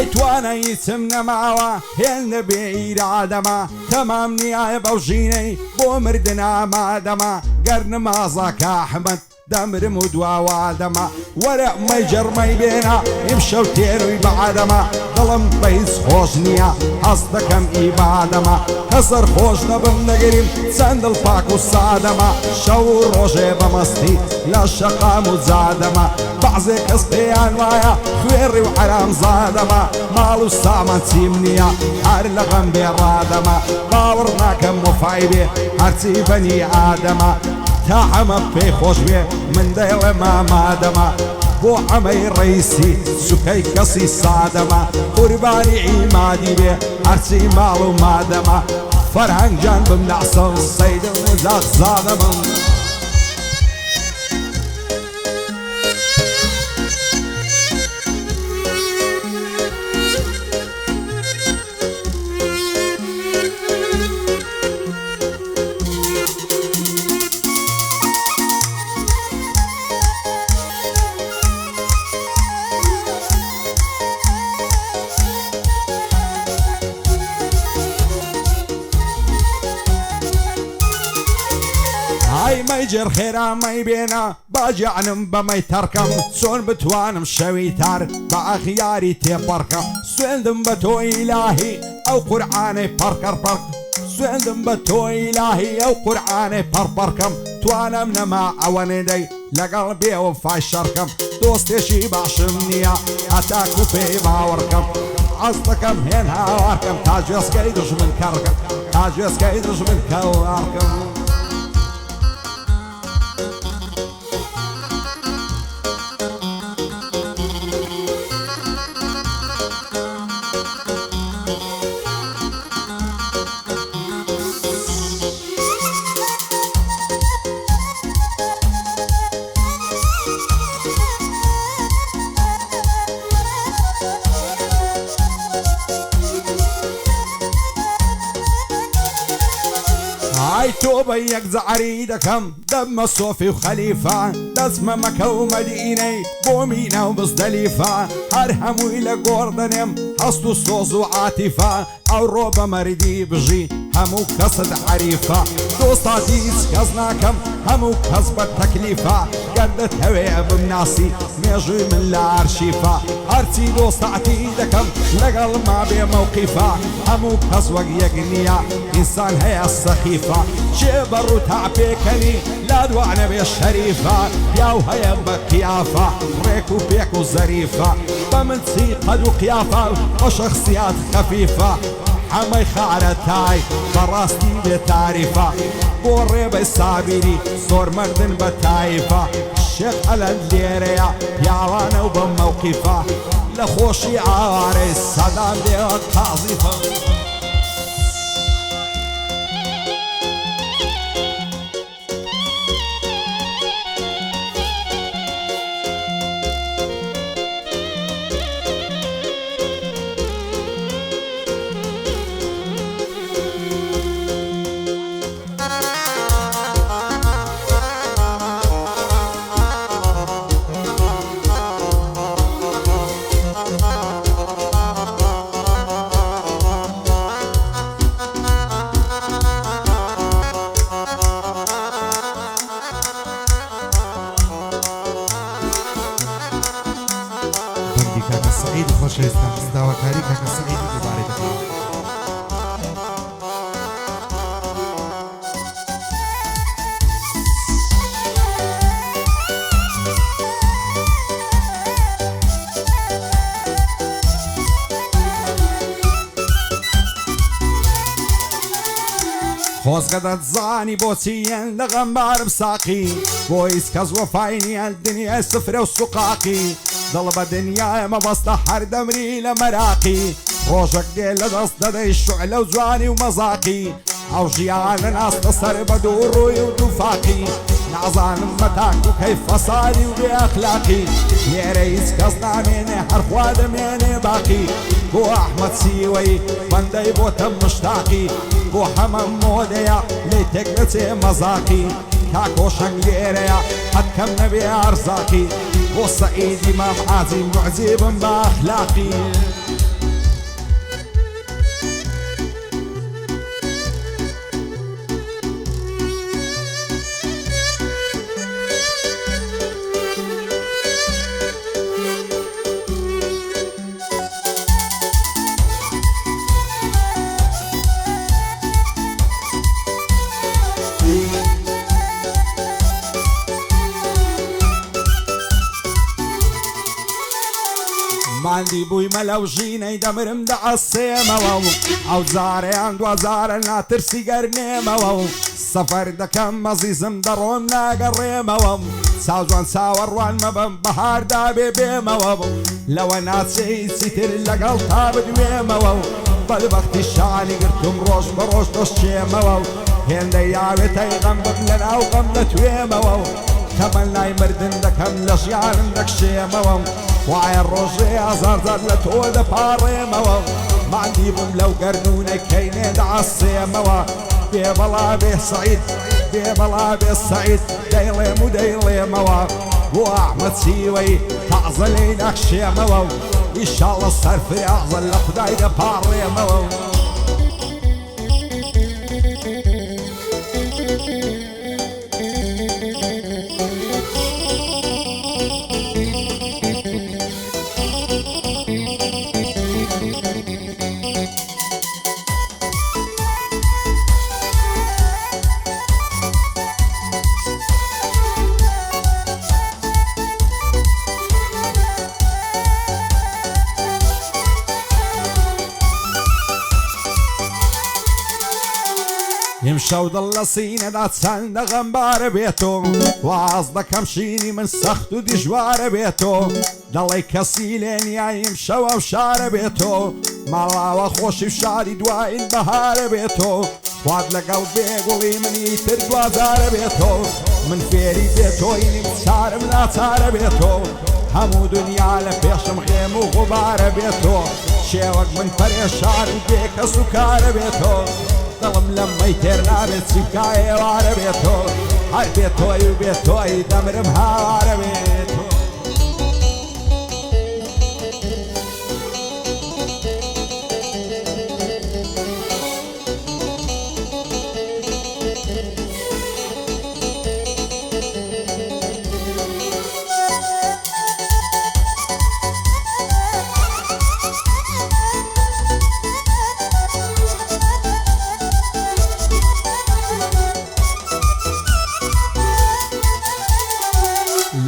ئەیتوانە هیچم نەماوە هێندە بێ ئیرادەمە تەمام نیایە بەو ژینەی بۆ مردن ئامادەمە گەر نمازەکە ئەحمەد دەمرم و دواوادەمە وەرە مەی جەرمەی بێنە ئیمشەو تێروی بەعادەمە دڵم بە هیچ خۆش نییە هەست دەکەم ئیبادەمە هەسەر خۆش نەبم نەگەریم چەند دڵ پاک و سادەمە شەو و ڕۆژێ بەمەستی لە شەقام و جادەمە بەعزێ کەس پێیان وایە خوێڕی و حەرام زادەمە ماڵ و سامان چیم نییە هەر لە غەم بێڕادەمە باوەڕ ناکەم وەفای بێ هەرچی بەنی ئادەمە تا ئەمە پێی خۆش بێ من دەیڵێ مامادەمە بۆ ئەمەی ڕیسی سوکەی کەسی سادەمە قوربانی ئیمادی بێ هەرچی ماڵ و مادەمە فەرهەنگجان بم ناسە سەیدم و زادەمە مەیجر خێرامەی بێنە باجیعنم بەمەی تەرکەم چۆن بتوانم شەوی تار بە ئەخیاری تێپەڕکەم سوێندم بە تۆ ئیلاهی ئەو قورعانەی پەڕکەڕپەڕک سوێندم بە تۆ ئیلاهی ئەو قورعانەی پەڕپەڕکەم توانم نەما ئەوە نێدەی لەگەڵ بێوەفای شەڕکەم دۆستێکی باشم نییە هەتاکو پێی باوەڕکەم ئەست دەکەم هێن هاوارکەم تا گوێسکەی دژمن کەڕکەم تا گوێسکەی دژمن کەوارکەم ئای تۆ بە یەک جەعری دەکەم دەمە سۆفی و خەلیفە دەچمە مەکە و مەدینەی بۆ مینە و بزدەلیفە هەر هەمووی لە گۆڕ دەنێم هەست و سۆز و عاتیفە ئەوڕۆ بە مەریدی بژی هەموو کەست حەریفە دۆستاتی هیچ کەس ناکەم هەموو کەس بە تەکلیفە گەردت هەوێ بمناسی مێژووی من لە ئارشیفە هەرچی دۆستاتی دەکەم لەگەڵ ما بێ مەوقیفە هەموو کەس وەک یەک نییە ئینسان هەیە سەخیفە چێ بەڕوو تا پێکەنی لا دوانە بێ شەریفە پیاو هەیە بە قیافە ڕێک و پێک و زەریفە بە من چی قەد و قیافە بە شەخسیات خەفیفە ئەمەی خارەتای بەڕاستی بێ تاریفە بۆ ڕێبەی سابیری زۆر مردن بە تایفە شێخ ئەلەند لێرەیە پیاوانە و بە مەوقیفە لە خۆشی ئاوارەی سەدام دێوە تازیفە کاکە سەعید خۆشەویستم داواکاری کاکە سەعیدی دووبارەی دەکەم. خۆزگە دەتزانی بۆچیەن لە غەمبار بساقی بۆ هیچ کەس وەفای نییە دنیای سفرە و سوقاقی دڵ بە دنیای مەبەستە هەر دەمری لە مەراقی ڕۆژێک دێ لە دەست دەدەی شوعلە و جوانی و مەزاقی ئەو ژیانە ناستە سەر بە دوو ڕووی و دووفاقی نازانم مەتاک و کەی فەسادی و بێ ئەخلاقی لێرە هیچ کەس نامێنێ هەرخوا دەمێنێ باقی بۆ ئەحمەد سیوەی بەندەی بۆتە مشتاقی بۆ هەمە مۆدەیە لێ تێک نەچێ مەزاقی تا کۆشەنگ لێرەیە حەتکەم نەبێ ئارزاقی بۆ سەعیدی مام عازی معجێبم بە ئەخلاقی ماندی بوویمە لەو ژینەی دەمرم دەعەسێمەوە و ئەو جارەیان دوزارە ناترسی گەرنێمەوە و سەفەر دەکەم مەزیزم دەڕۆم ناگەڕێمەوە چاوجوان چاوەڕوان مەبم بەهاردا بێ بێمەوە لەوە ناچێ چیتر لەگەڵ تا بدوێمەوە و بەدبەختی شانی گرتم ڕۆژ بە ڕۆژ دۆشتێمەوە و هێندە یاوێتەی غەم بم لەناو غەم دەتوێمەوە و تەمەن لای مردن دەکەم لە ژیانم دەکشێمەوە وایە ڕۆژێ ئازارزار لە تۆ دەپاڕێمەوە ماندی بووم لەو گەرنونەی کەینێ دەعەسێمەوە بێبەڵا بێ سەعید بێبەڵا بێ سەعید دەیڵێم و دەیڵێمەوە بۆ ئەحمەد سیوەی تەعزە لێی نەخشێمەوە و ئیشاڵڵە سەرفرازە لە خودای دەپاڕێمەوە ئیمشەو دڵ لە سینەدا چەندە غەمبارە بێتۆ واز دەکەم شینی من سەخت و دیژوارە بێتۆ دەڵێ کەسی لێ نییە ئیمشەوە و شارە بێتۆ ماڵاوە خۆشی و شاری دوایین بەهارە بێتۆ وات لەگەڵ بێگوڵی منی تر دوازارە بێتۆ من فێری بێتۆینیم چارم ناچارە بێتۆ هەموو دنیا لە پێشم خێم و غوبارە بێتۆ شێوەک من پەرێشار و بێکەس و کارە بێتۆ دڵم لەمەی تێر نابێت چیکا ئێوارە بێتۆ هەر بێتۆی و بێتۆی دەمرم هاوارە بێتۆ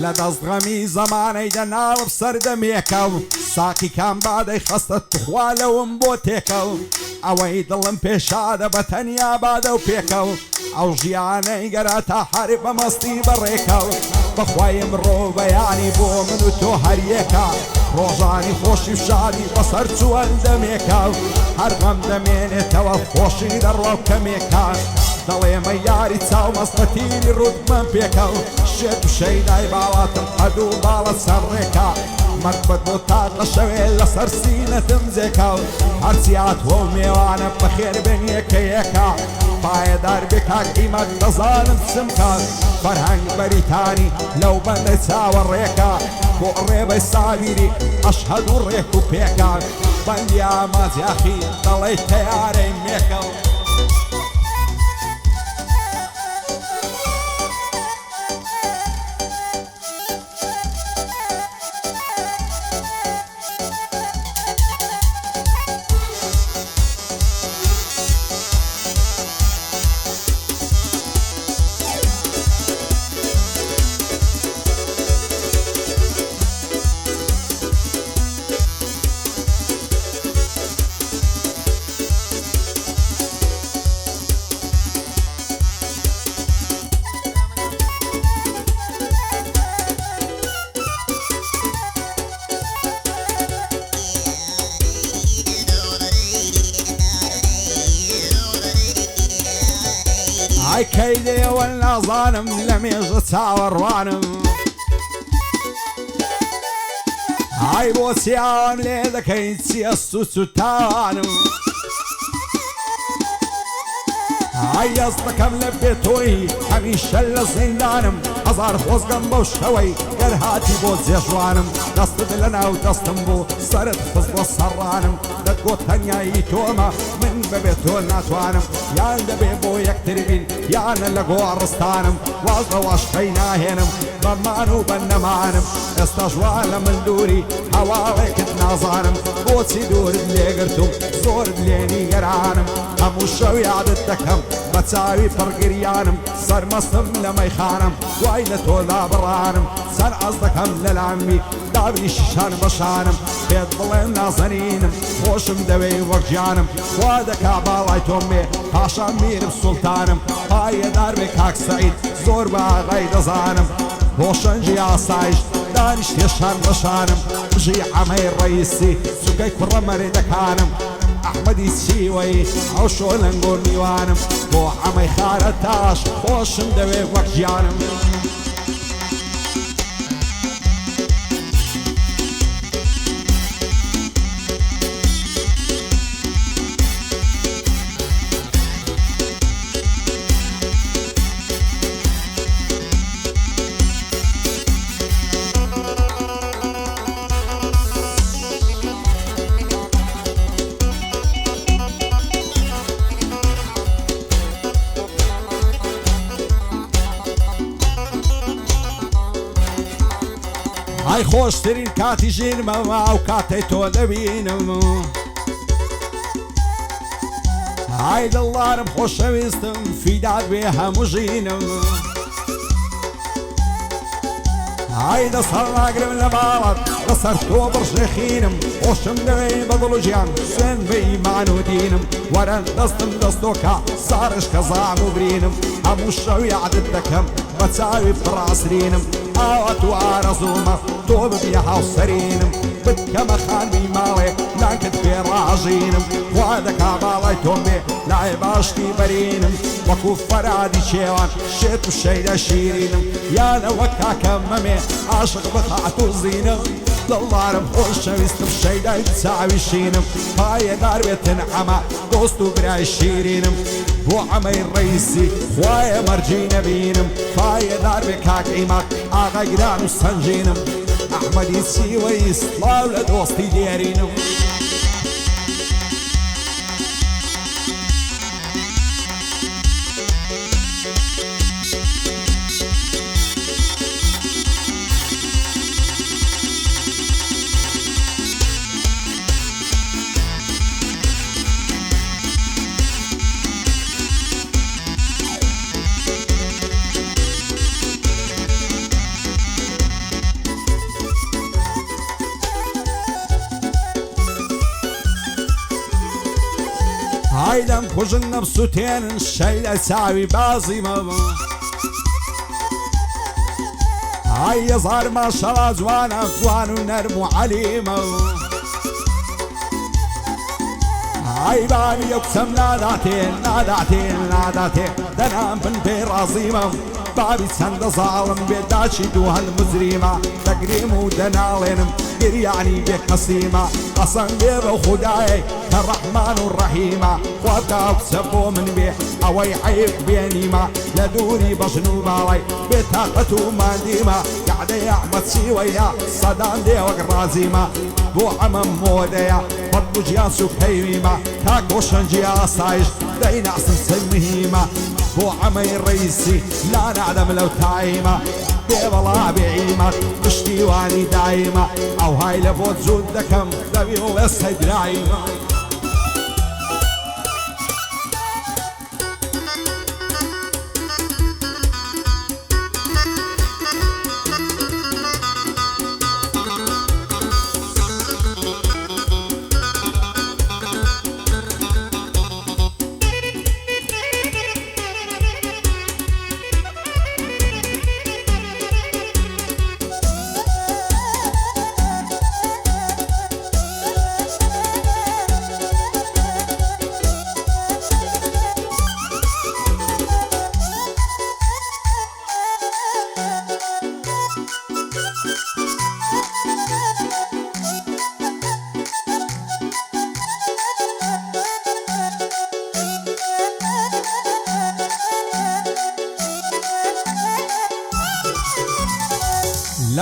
لە دەستغەمی زەمانەیدا ناڵب سەردەمێکە و ساقی کامبادەی خەستە توخوا لەوم بۆ تێکە و ئەوەی دڵم پێشادە بە تەنیا بادە و پێکە و ئەو ژیانەی گەرە تا هەری بەمەستی بەڕێکە و بەخوای مرۆ بەیانی بۆ من و تۆ هەریەکە ڕۆژانی خۆشی و شادی بەسەر چوەندەمێکە و هەر غەم دەمێنێتەوە خۆشی دەڕۆ کەمێکە دەڵێمە یاری چاومەستەتیری ڕوتمەم پێکە و شێت و شەیدای باواتم هەدوو باڵە سەرڕێکە مەربەت بۆ تاقە شەوێ لەسەر سینەتم جێکە و هەرچی هاتووە و میێوانە بەخێر بێن یەکە یەکە پایەدار بێ کاکیمەت دەزانم چمکە فەرهەنگ بەریتانی لەو بەندەی چاوەڕێکە بۆ ڕێبەی ساویری ئەشهەد و ڕێک و پێکە بەندی ئاماجیاخی دەڵێ تەیارەی مێکە و ئای کەی دێوە نازانم لە مێژە چاوەڕوانم ئای بۆ چیاوام لێ دەکەین چیە سوچ و تاوانم ئای ئەس دەکەم لە بێتۆی هەمیشە لە زیندانم هەزار خۆزگەم بەو شەوەی گەر هاتی بۆ جێژوانم دەستت لە ناو دەستم بوو سەرت خست بۆ سەڕانم دەتگۆ تەنیایی تۆمە من بەبێ تۆ ناتوانم یان دەبێ بۆ یەکتر بین یانە لە گۆڕستانم واز بەوەشقەی ناهێنم بەمان و بەنەمانم ئێستا ژوان لە من دووری هەواڵێکت نازانم بۆچی دوورت لێگرتم زۆرت لێنی گەرانم هەموو شەو یادت دەکەم بە چاوی پڕگریانم سەرمەستم لە مەیخانم دوای لە تۆدا بڕانم سەر ئەس دەکەم لە لامی دابنی شیشان بەشانم پێت بڵێن نازەنینم خۆشم دەوێ وەک گیانم وا دەکا باڵای تۆم بێ پاشان میرم سوڵتانم پایەدار بێ کاک سەعید زۆر بە ئاغای دەزانم بۆ شەنجی ئاسایش دانیشتێشان بەشانم بژی عەمەی ڕەیسی سوکەی کوڕە مەرێدەکانم ئەحمەدی چیوەی ئەو شۆ لەنگۆ میوانم بۆ عەمەی خارە تاش خۆشم دەوێ وەک گیانم ئای خۆشترین کاتی ژینمەوە ئەو کاتەی تۆ دەبینم ئای دڵدارم خۆشەویستم فیدات بێ هەموو ژینم ئای دەسەڵ ناگرم لە باڵات لەسەر تۆ بڕژێخینم خۆشم دەوێ بە دڵ و گیان سوێن بە ئیمان و دینم وەرە دەستم دەستۆکە سارش کە زام و برینم هەموو شەوی عادت دەکەم بە چاوی پڕاسرینم ئاوە تو ئارەزوومە تۆ ببیە هاوسەرینم بتکەمە خانمی ماڵێ ناکت پێ ڕاژینم وا دەکا باڵای تۆم بێ لای باشتی بەرینم وەکو فەرادی کێوان شێت و شەیدە شیرینم یانەوە کاکە مەمێ عاشق بخات و زینم دڵدارم خۆشەویستم شەیدای چاوی شینم پایەدار بێتن ئەمە دۆست و برای شیرینم بۆ عەمەی ڕەیسی خوایە مەرجی نەبینم پایەدار بێ کاک ئیماد ئاغا گران و سەنجینم ئەحمەدی چیوەی سڵاو لە دۆستی دێرینم هایدەم کوژن نەبسووتێنن شەی لە چاوی بازیمەوە های هەزار ماشەڵا جوانە جوان و نەرم و عەلیمەوە های بابی ئەو کچەم ناداتێن ناداتێن ناداتێن دەنام بن پێ ڕازیمە بابی چەندە زاڵم بێ داچی دوو هەل مزریمە دەگریم و دەناڵێنم گریانی بێ کەسیمە قەسەم بێ بە خودایە کە ڕەحمان و ڕەحیمە خواتا ئەو کچە بۆ من بێ ئەوەی عەیب بێنیمە لە دووری بەژن و باڵای بێ تاقەت و ماندیمە کەعدەی ئەحمەد چیوەیە سەدان دێ وەک ڕازیمە بۆ ئەمەم مۆدەیە بەد و گیان سوکەیویمە کاک بۆ شەنجی ئاسایش دەیناسم سلمهیمە بۆ عەمەی ڕەیسی لا نعدەم لەو تایمە بێوەڵا بێعیمە پشتیوانی دایمە ئەو های لە بۆ جوود دەکەم دەبی وڵێ سەیدرایمە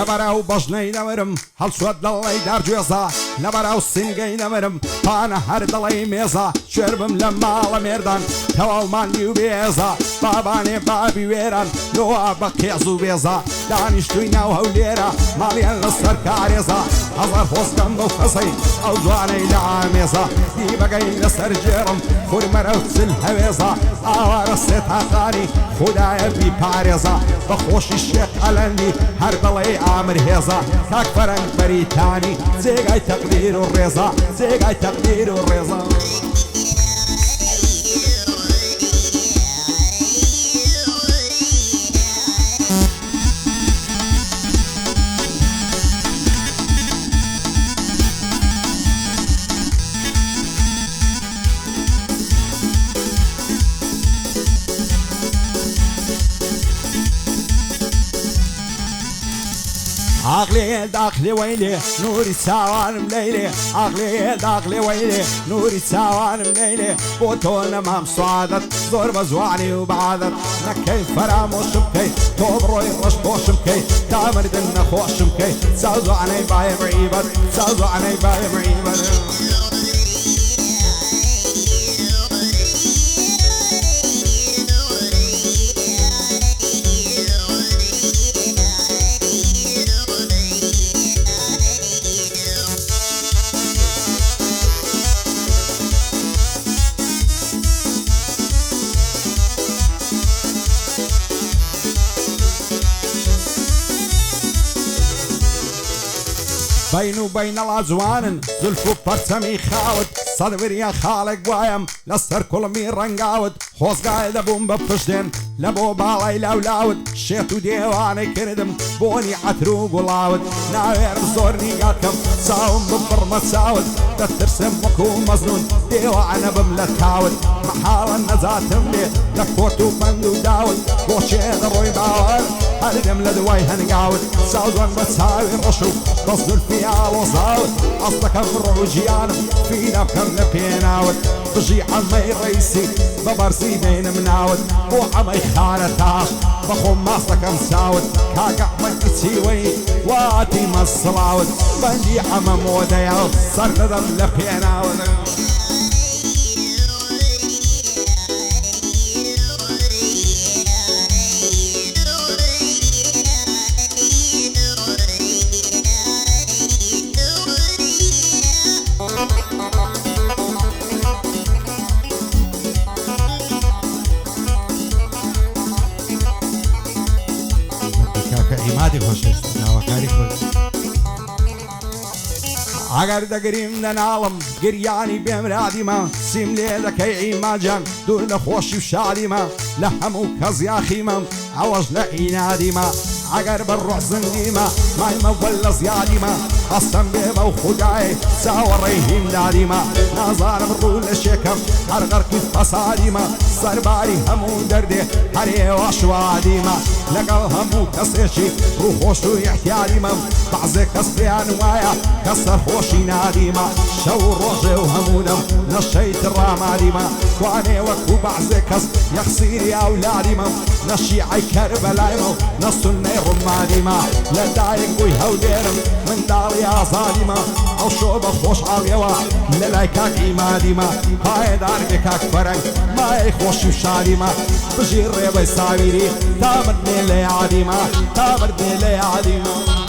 لەبەرەو بەژنەی نەمرم هەڵسوەت دڵی دارگوێزە لەبەرەو سینگەی نەمرم پانە هەر دڵی مێزە کوێر بم لە ماڵە مێردان تەواڵمانی و بێزە بابانێ بابی وێران لۆوا بە قێز و بێزە دانیشتووی ناو هەولێرە ماڵیان لەسەر کارێزە هەزار خۆستەم بەو قەسەی ئەو جوانەی لە ئامێزە دی بەگەی لەسەر جێڕم خورمەرە و چل هەوێزە ئاوارە سێتاقانی خودایە بی پارێزە بە خۆشی شێخ ئەلەندی هەر دڵێ ئامر هێزە کاک فەرەنگ بەریتانی جێگای تەقدیر و ڕێزە جێگای تەقدیر و ڕێزە عقلي داخلي ويلي نوري تساوان مليلي عقلي داخلي ويلي نوري تساوان مليلي بوتونا مام صعدت زور بزواني وبعدت نكي فراموش بكي توبروي رش خوش بكي تامر دنا خوش بكي تساوزو عني باي مريبت تساوزو عني باي مريبت بين وبين الأجوان زلفو برتمي خاود صدوريا خالق بوايم لسر كل مين رنقاود خوز قايدة بوم بفشدين لبو بالاي لاولاود شيتو ديواني كردم بوني عترو قلاود ناوير بزورني قاتكم ساوم ببرمة ساود تترسم وكو مزنون ديوانا بملتاود محالا نزاتم لي لكوتو بندو داود بوشي دروي باور هردم لدواي هنقاود ساوزون بتساوي رشو بصدر فيها وصاود أصلك الرجيان فينا بكم نبيناود بجي عمي ريسي ببرسي بين مناود وعمي خانتاش بخوم ماسك مساود كاقع من اتسيوي واتي مصلاود بندي عمم وديال صرت دم لبيناود عمادي خوشست داواکاری خوش اگر دگریم دنالم گریانی بمرادی ما سیم لیده که ایما جان دور لخوشی و شادی ما لهمو کزیاخی ما عوض لعینادی ما اگر بر زندی ما مای مول زیادی ما قسم به و خدای ساوريهم دادی ما نازارم رول شکم هر غرقی فسادی ما سرباری همو درده هر واشوادی ما لقل همو کسیشی رو خوش و احتیادی ما بعض کس بیانوایا کسر خوشی نادی ما شو روزه و همونم نشیت رامادی ما وانی وکو بعض کس یخسیری اولادی ما نشیعی کربلای ما نسنی رمادی ما لدایق بوی هودیرم من دالی آزادی ما او شوب خوش عالیوا للای کاک ایمادی ما های دارگی کاک فرنگ مای خوشی و شادی ما بجیر ریبای ساویری تامد نیلی عادی ما تامد نیلی عادی ما